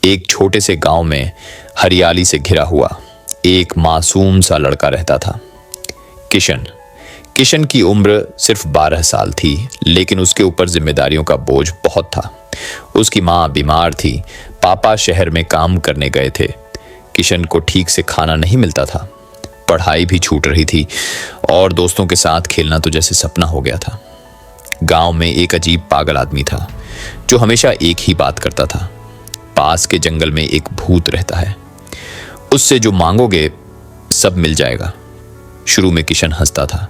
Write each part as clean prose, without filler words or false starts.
एक छोटे से गांव में हरियाली से घिरा हुआ एक मासूम सा लड़का रहता था, किशन। किशन की उम्र सिर्फ 12 साल थी, लेकिन उसके ऊपर जिम्मेदारियों का बोझ बहुत था। उसकी माँ बीमार थी, पापा शहर में काम करने गए थे। किशन को ठीक से खाना नहीं मिलता था, पढ़ाई भी छूट रही थी और दोस्तों के साथ खेलना तो जैसे सपना हो गया था। गांव में एक अजीब पागल आदमी था जो हमेशा एक ही बात करता था, पास के जंगल में एक भूत रहता है, उससे जो मांगोगे सब मिल जाएगा। शुरू में किशन हंसता था,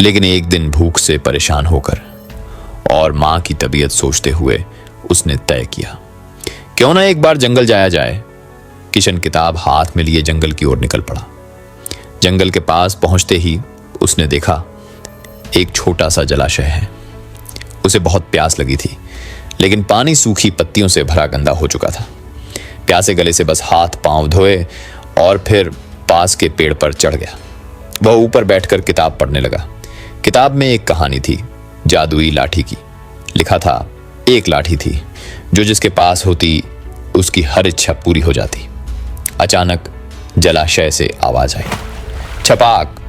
लेकिन एक दिन भूख से परेशान होकर और मां की तबीयत सोचते हुए उसने तय किया, क्यों ना एक बार जंगल जाया जाए। किशन किताब हाथ में लिए जंगल की ओर निकल पड़ा। जंगल के पास पहुंचते ही उसने देखा एक छोटा सा जलाशय है। उसे बहुत प्यास लगी थी, लेकिन पानी सूखी पत्तियों से भरा गंदा हो चुका था। प्यासे गले से बस हाथ पांव धोए और फिर पास के पेड़ पर चढ़ गया। वह ऊपर बैठकर किताब पढ़ने लगा। किताब में एक कहानी थी, जादुई लाठी की। लिखा था, एक लाठी थी जो जिसके पास होती उसकी हर इच्छा पूरी हो जाती। अचानक जलाशय से आवाज आई, छपाक।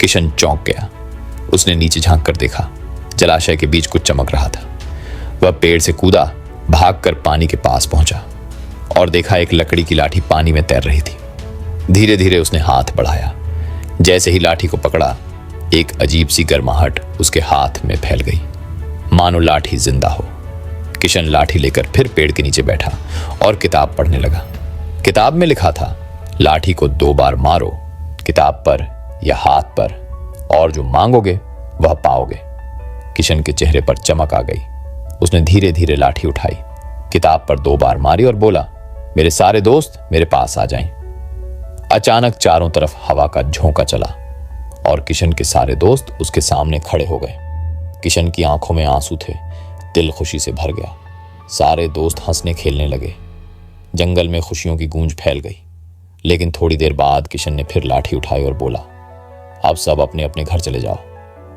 किशन चौंक गया। उसने नीचे झांक कर देखा, जलाशय के बीच कुछ चमक रहा था। वह पेड़ से कूदा, भागकर पानी के पास पहुंचा और देखा एक लकड़ी की लाठी पानी में तैर रही थी। धीरे धीरे उसने हाथ बढ़ाया। जैसे ही लाठी को पकड़ा, एक अजीब सी गर्माहट उसके हाथ में फैल गई, मानो लाठी जिंदा हो। किशन लाठी लेकर फिर पेड़ के नीचे बैठा और किताब पढ़ने लगा। किताब में लिखा था, लाठी को 2 बार मारो, किताब पर या हाथ पर, और जो मांगोगे वह पाओगे। किशन के चेहरे पर चमक आ गई। उसने धीरे धीरे लाठी उठाई, किताब पर 2 बार मारी और बोला, मेरे सारे दोस्त मेरे पास आ जाएं। अचानक चारों तरफ हवा का झोंका चला और किशन के सारे दोस्त उसके सामने खड़े हो गए। किशन की आंखों में आंसू थे, दिल खुशी से भर गया। सारे दोस्त हंसने खेलने लगे। जंगल में खुशियों की गूंज फैल गई। लेकिन थोड़ी देर बाद किशन ने फिर लाठी उठाई और बोला, अब सब अपने अपने घर चले जाओ।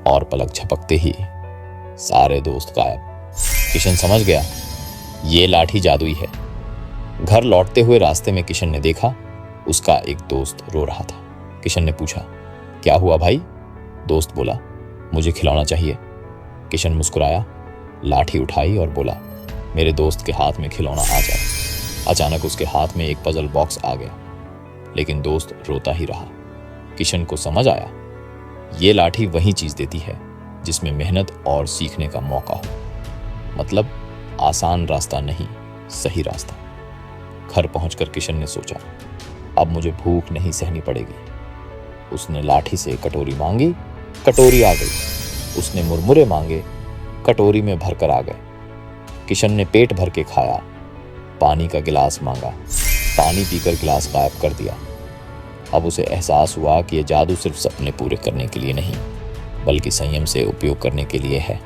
और पलक झपकते ही सारे दोस्त गायब। किशन समझ गया, ये लाठी जादुई है। घर लौटते हुए रास्ते में किशन ने देखा, उसका एक दोस्त रो रहा था। किशन ने पूछा, क्या हुआ भाई? दोस्त बोला, मुझे खिलौना चाहिए। किशन मुस्कुराया, लाठी उठाई और बोला, मेरे दोस्त के हाथ में खिलौना आ जाए। अचानक उसके हाथ में एक पजल बॉक्स आ गया, लेकिन दोस्त रोता ही रहा। किशन को समझ आया, ये लाठी वही चीज देती है जिसमें मेहनत और सीखने का मौका हो। मतलब आसान रास्ता नहीं, सही रास्ता। घर पहुंचकर किशन ने सोचा, अब मुझे भूख नहीं सहनी पड़ेगी। उसने लाठी से कटोरी मांगी, कटोरी आ गई। उसने मुरमुरे मांगे, कटोरी में भरकर आ गए। किशन ने पेट भर के खाया। पानी का गिलास मांगा, पानी पीकर गिलास गायब कर दिया। अब उसे एहसास हुआ कि यह जादू सिर्फ सपने पूरे करने के लिए नहीं, बल्कि संयम से उपयोग करने के लिए है।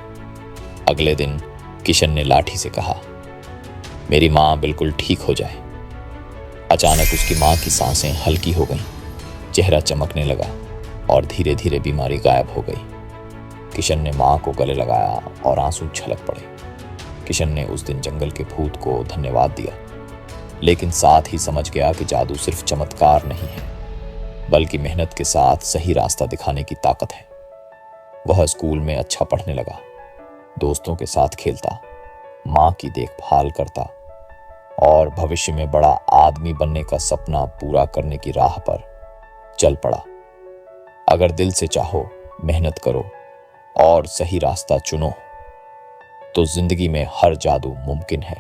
अगले दिन किशन ने लाठी से कहा, मेरी माँ बिल्कुल ठीक हो जाए। अचानक उसकी माँ की सांसें हल्की हो गईं, चेहरा चमकने लगा और धीरे धीरे बीमारी गायब हो गई। किशन ने माँ को गले लगाया और आंसू छलक पड़े। किशन ने उस दिन जंगल के भूत को धन्यवाद दिया, लेकिन साथ ही समझ गया कि जादू सिर्फ चमत्कार नहीं है, बल्कि मेहनत के साथ सही रास्ता दिखाने की ताकत है। वह स्कूल में अच्छा पढ़ने लगा, दोस्तों के साथ खेलता, माँ की देखभाल करता और भविष्य में बड़ा आदमी बनने का सपना पूरा करने की राह पर चल पड़ा। अगर दिल से चाहो, मेहनत करो और सही रास्ता चुनो, तो जिंदगी में हर जादू मुमकिन है।